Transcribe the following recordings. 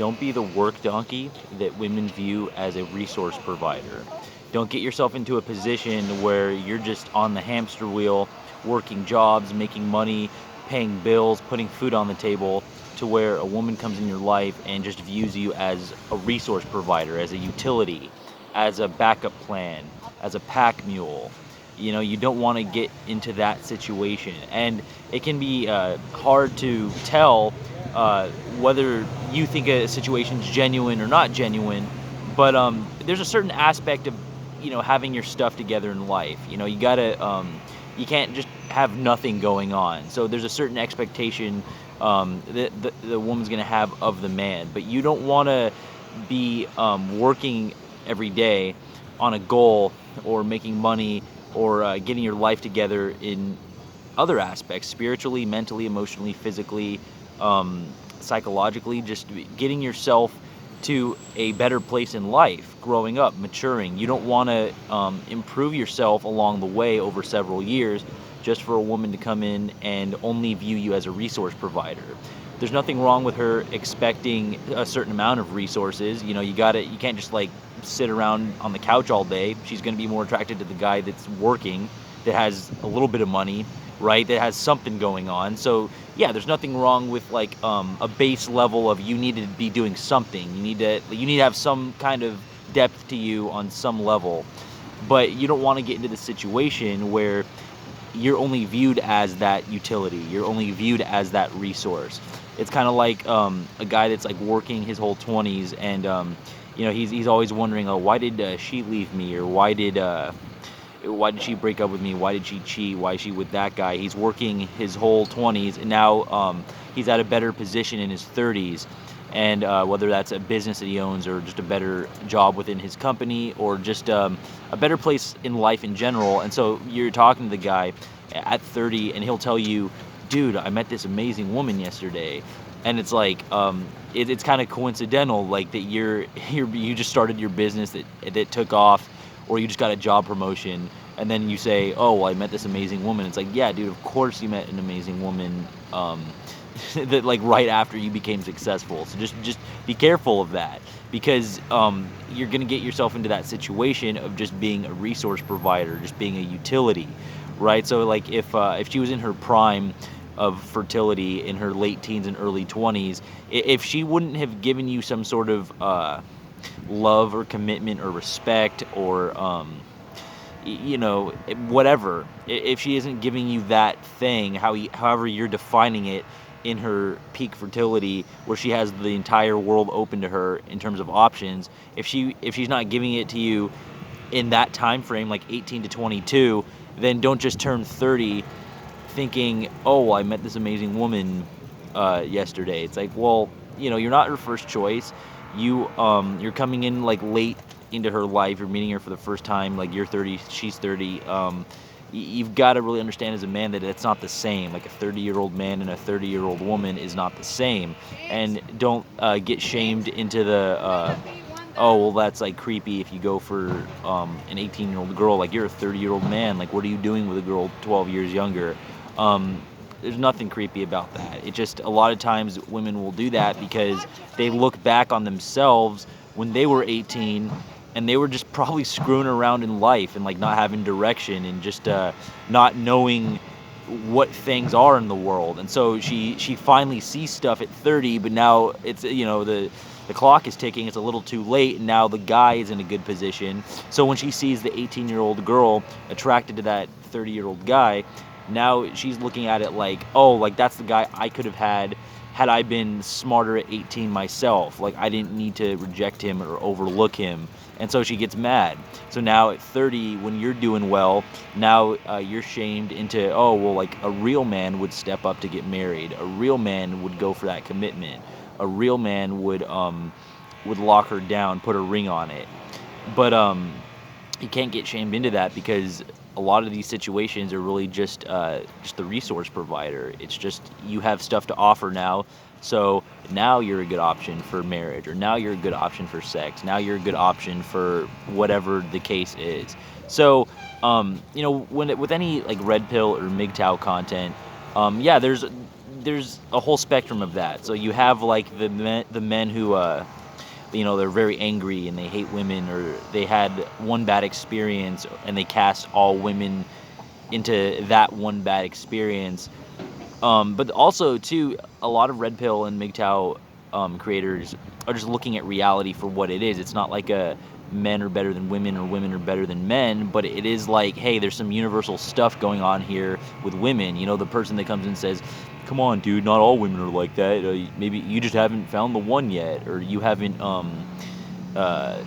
Don't be the work donkey that women view as a resource provider. Don't get yourself into a position where you're just on the hamster wheel, working jobs, making money, paying bills, putting food on the table, to where a woman comes in your life and just views you as a resource provider, as a utility, as a backup plan, as a pack mule. You don't want to get into that situation. And it can be hard to tell uh, whether you think a situation's genuine or not genuine. But there's a certain aspect of having your stuff together in life. You can't just have nothing going on. So there's a certain expectation that the woman's gonna have of the man. But you don't want to be working every day on a goal, or making money, or getting your life together in other aspects, spiritually, mentally, emotionally, physically, psychologically, just getting yourself to a better place in life, growing up, maturing. You don't want to improve yourself along the way over several years just for a woman to come in and only view you as a resource provider. There's nothing wrong with her expecting a certain amount of resources. You can't just like sit around on the couch all day. She's going to be more attracted to the guy that's working, that has a little bit of money, right? That has something going on. So yeah, there's nothing wrong with like a base level of, you need to be doing something. You need to have some kind of depth to you on some level. But you don't want to get into the situation where you're only viewed as that utility. You're only viewed as that resource. It's kind of like a guy that's like working his whole 20s, and he's always wondering, oh, why did she leave me, or why did she break up with me? Why did she cheat? Why is she with that guy? He's working his whole 20s, and now he's at a better position in his 30s. And whether that's a business that he owns, or just a better job within his company, or just a better place in life in general. And so you're talking to the guy at 30, and he'll tell you, dude, I met this amazing woman yesterday. And it's like, it's kind of coincidental, like that you just started your business that took off, or you just got a job promotion, and then you say, oh, well, I met this amazing woman. It's like, yeah, dude, of course you met an amazing woman, that like right after you became successful. So just be careful of that, because you're gonna get yourself into that situation of just being a resource provider, just being a utility, right? So like if she was in her prime of fertility, in her late teens and early 20s, if she wouldn't have given you some sort of love or commitment or respect, or whatever, if she isn't giving you that thing, however you're defining it, in her peak fertility, where she has the entire world open to her in terms of options, if she's not giving it to you in that time frame, like 18 to 22, then don't just turn 30 thinking, oh, well, I met this amazing woman yesterday. It's like, well, you're not her first choice. You're coming in like late into her life. You're meeting her for the first time. Like, you're 30, she's 30. You've got to really understand as a man that it's not the same. Like, a 30-year-old man and a 30-year-old woman is not the same. And don't get shamed into the oh, well, that's like creepy if you go for an 18-year-old girl. Like, you're a 30-year-old man. Like, what are you doing with a girl 12 years younger? There's nothing creepy about that. It just, a lot of times women will do that because they look back on themselves when they were 18, and they were just probably screwing around in life, and like not having direction, and just not knowing what things are in the world. And so she finally sees stuff at 30, but now it's, the clock is ticking. It's a little too late, and now the guy is in a good position. So when she sees the 18-year-old girl attracted to that 30-year-old guy, now she's looking at it like, oh, like that's the guy I could have had I been smarter at 18 myself. Like, I didn't need to reject him or overlook him. And so she gets mad. So now at 30, when you're doing well, now you're shamed into, oh, well, like a real man would step up to get married. A real man would go for that commitment. A real man would lock her down, put a ring on it. But you can't get shamed into that, because a lot of these situations are really just the resource provider. It's just, you have stuff to offer now, so now you're a good option for marriage, or now you're a good option for sex. Now you're a good option for whatever the case is. So, with any like red pill or MGTOW content, yeah, there's a whole spectrum of that. So you have like the men who they're very angry and they hate women, or they had one bad experience and they cast all women into that one bad experience. But also too, a lot of red pill and MGTOW creators are just looking at reality for what it is. It's not like a men are better than women or women are better than men, but it is like, hey, there's some universal stuff going on here with women. The person that comes and says, come on, dude, not all women are like that. Maybe you just haven't found the one yet, or you haven't uh,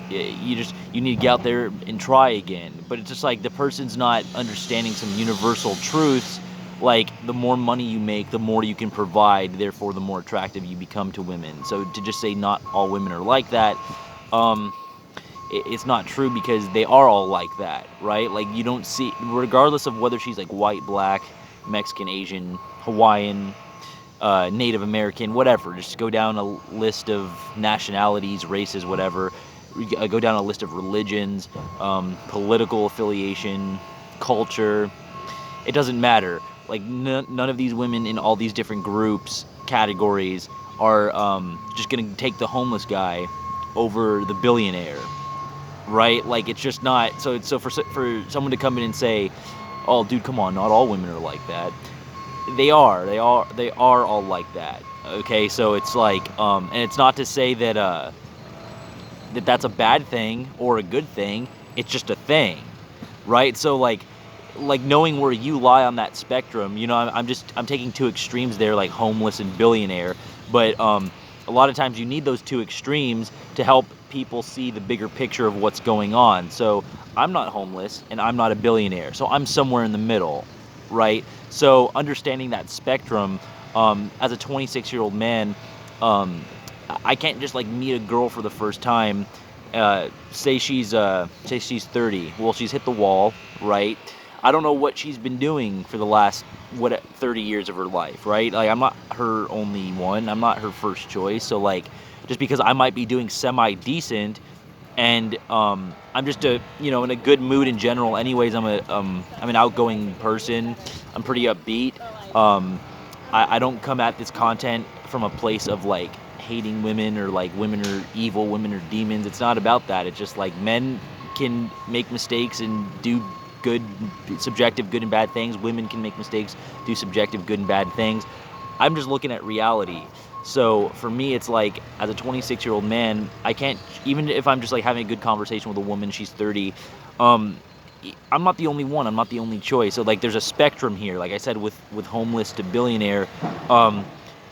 you need to get out there and try again. But it's just like the person's not understanding some universal truths, like the more money you make, the more you can provide, therefore the more attractive you become to women. So to just say not all women are like that, um, it's not true, because they are all like that, right? Like, you don't see, regardless of whether she's like white, black, Mexican, Asian, Hawaiian, Native American, whatever. Just go down a list of nationalities, races, whatever. Go down a list of religions, political affiliation, culture. It doesn't matter. Like, none of these women in all these different groups, categories, are just gonna take the homeless guy over the billionaire, right? Like, it's just not. So for someone to come in and say, "Oh, dude, come on, not all women are like that." They are all like that. Okay, so it's like, and it's not to say that that's a bad thing or a good thing. It's just a thing, right? So like knowing where you lie on that spectrum, I'm taking two extremes there, like homeless and billionaire, but a lot of times you need those two extremes to help people see the bigger picture of what's going on. So I'm not homeless and I'm not a billionaire, so I'm somewhere in the middle, right? So understanding that spectrum, as a 26-year-old man, um, I can't just like meet a girl for the first time. Say she's 30. Well, she's hit the wall, right? I don't know what she's been doing for the last 30 years of her life, right? Like, I'm not her only one. I'm not her first choice. So like, just because I might be doing semi decent, and I'm just in a good mood in general. Anyways, I'm an outgoing person. I'm pretty upbeat. Um, I don't come at this content from a place of like hating women, or like women are evil, women are demons. It's not about that. It's just like men can make mistakes and do good, subjective good and bad things. Women can make mistakes, do subjective good and bad things. I'm just looking at reality. So for me, it's like, as a 26-year-old man, I can't, even if I'm just like having a good conversation with a woman, she's 30, um, I'm not the only one. I'm not the only choice. So like, there's a spectrum here. Like I said, with homeless to billionaire, um,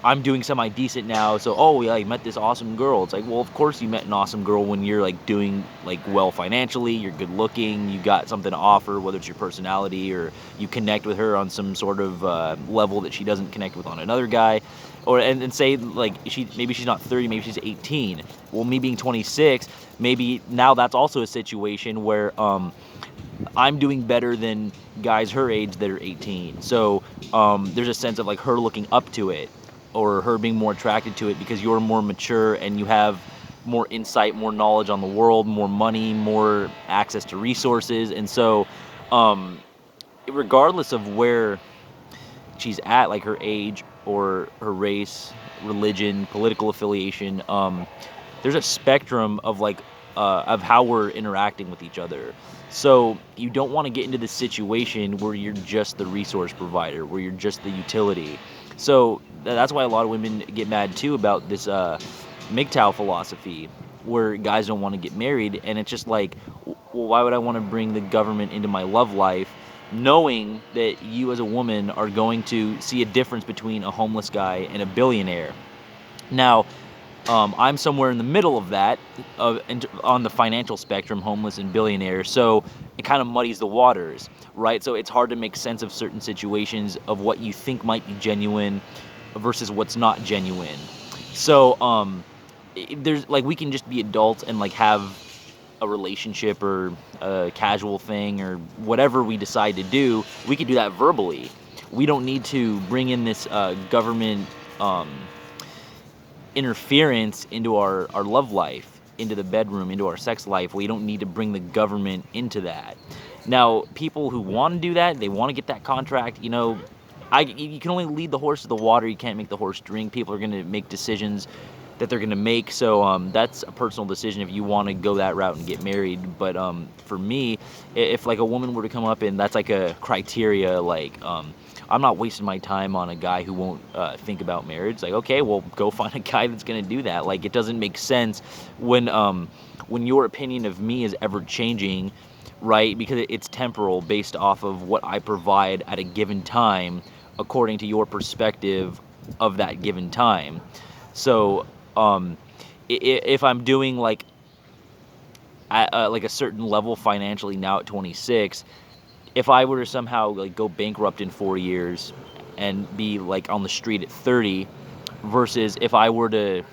I'm doing semi decent now. So, oh yeah, you met this awesome girl. It's like, well, of course you met an awesome girl when you're like doing like well financially. You're good looking. You got something to offer, whether it's your personality or you connect with her on some sort of level that she doesn't connect with on another guy. Or and say like maybe she's not 30, maybe she's 18. Well, me being 26, maybe now that's also a situation where I'm doing better than guys her age that are 18. So there's a sense of like her looking up to it, or her being more attracted to it, because you're more mature and you have more insight, more knowledge on the world, more money, more access to resources. And so regardless of where she's at, like her age or her race, religion, political affiliation, there's a spectrum of like of how we're interacting with each other. So you don't want to get into this situation where you're just the resource provider, where you're just the utility. So that's why a lot of women get mad too about this MGTOW philosophy, where guys don't want to get married, and it's just like, well, why would I want to bring the government into my love life, knowing that you as a woman are going to see a difference between a homeless guy and a billionaire? Now, I'm somewhere in the middle of that, on the financial spectrum, homeless and billionaire. So it kind of muddies the waters, right? So it's hard to make sense of certain situations of what you think might be genuine versus what's not genuine. So there's like, we can just be adults and like have a relationship or a casual thing or whatever we decide to do. We can do that verbally. We don't need to bring in this government interference into our love life, into the bedroom, into our sex life. We don't need to bring the government into that. Now, people who want to do that, they want to get that contract, you can only lead the horse to the water. You can't make the horse drink. People are going to make decisions that they're going to make. So that's a personal decision if you want to go that route and get married. But for me, if like a woman were to come up and that's like a criteria, like I'm not wasting my time on a guy who won't think about marriage. Like, okay, well, go find a guy that's going to do that. Like, it doesn't make sense when your opinion of me is ever changing, right? Because it's temporal, based off of what I provide at a given time, according to your perspective of that given time. So, if I'm doing like at like a certain level financially now at 26, if I were to somehow like go bankrupt in 4 years and be like on the street at 30, versus if I were to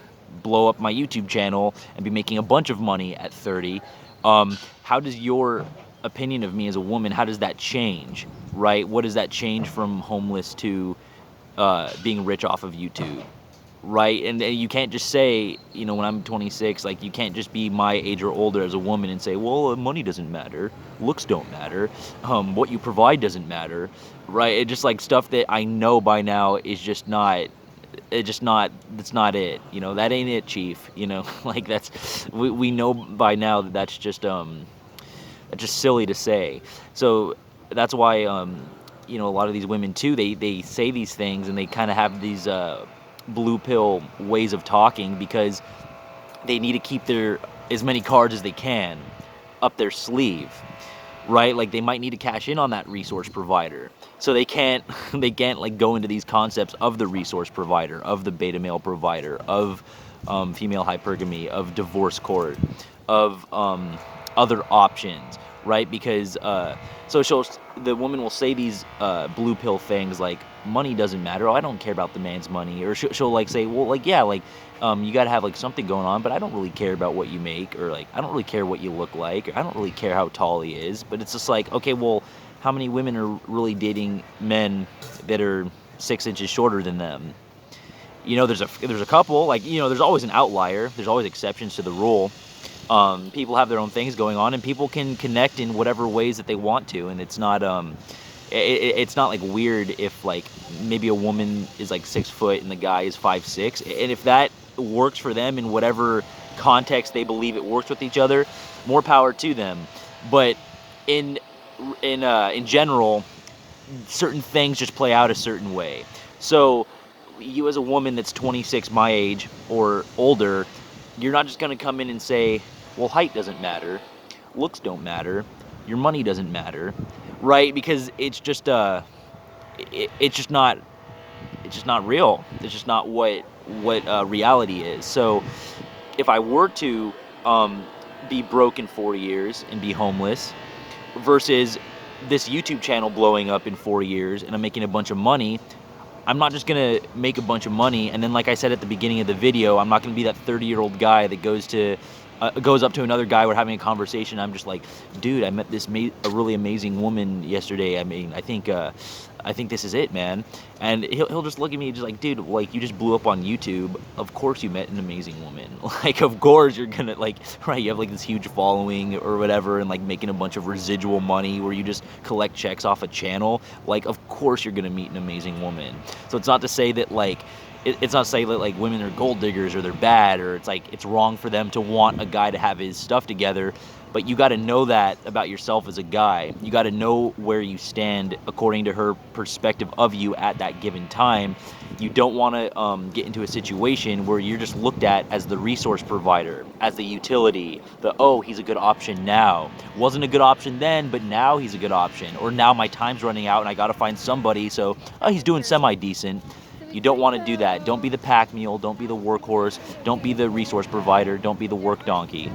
blow up my YouTube channel and be making a bunch of money at 30, how does your opinion of me as a woman, how does that change, right? What does that change from homeless to being rich off of YouTube? Right, and you can't just say, when I'm 26, like, you can't just be my age or older as a woman and say, well, money doesn't matter, looks don't matter, what you provide doesn't matter, right? It just like stuff that I know by now is just not, that's not it, that ain't it, chief, like we know by now that that's just silly to say. So that's why a lot of these women too, they say these things and they kind of have these blue pill ways of talking because they need to keep their as many cards as they can up their sleeve, right? Like they might need to cash in on that resource provider, so they can't like go into these concepts of the resource provider, of the beta male provider, of female hypergamy, of divorce court, of other options, right? Because the woman will say these blue pill things like, money doesn't matter. Oh, I don't care about the man's money. Or she'll like say, well, like, yeah, like, you got to have like something going on, but I don't really care about what you make, or like, I don't really care what you look like, or I don't really care how tall he is. But it's just like, okay, well, how many women are really dating men that are 6 inches shorter than them? There's a couple, like, there's always an outlier. There's always exceptions to the rule. People have their own things going on, and people can connect in whatever ways that they want to, and it's not it's not like weird if like maybe a woman is like 6 foot and the guy is 5'6", and if that works for them in whatever context they believe it works with each other, more power to them. But in general, certain things just play out a certain way. So you as a woman that's 26, my age or older, you're not just going to come in and say, well, height doesn't matter, looks don't matter, your money doesn't matter, right? Because it's just it's just not real. It's just not what reality is. So if I were to be broke in 4 years and be homeless, versus this YouTube channel blowing up in 4 years and I'm making a bunch of money, I'm not just gonna make a bunch of money and then, like I said at the beginning of the video, I'm not gonna be that 30-year-old guy that goes up to another guy, we're having a conversation, I'm just like, dude, I met a really amazing woman yesterday. I mean, I think this is it, man. And he'll just look at me just like, dude, like, you just blew up on YouTube. Of course you met an amazing woman. Like, of course you're gonna, like, right, you have like this huge following or whatever, and like making a bunch of residual money where you just collect checks off a channel. Like, of course you're gonna meet an amazing woman. So it's not to say that like it's not to say that like women are gold diggers or they're bad, or it's like it's wrong for them to want a guy to have his stuff together. But you got to know that about yourself as a guy. You got to know where you stand according to her perspective of you at that given time. You don't want to get into a situation where you're just looked at as the resource provider, as the utility, he's a good option now. Wasn't a good option then, but now he's a good option. Or now my time's running out and I got to find somebody, so he's doing semi-decent. You don't want to do that. Don't be the pack mule. Don't be the workhorse. Don't be the resource provider. Don't be the work donkey.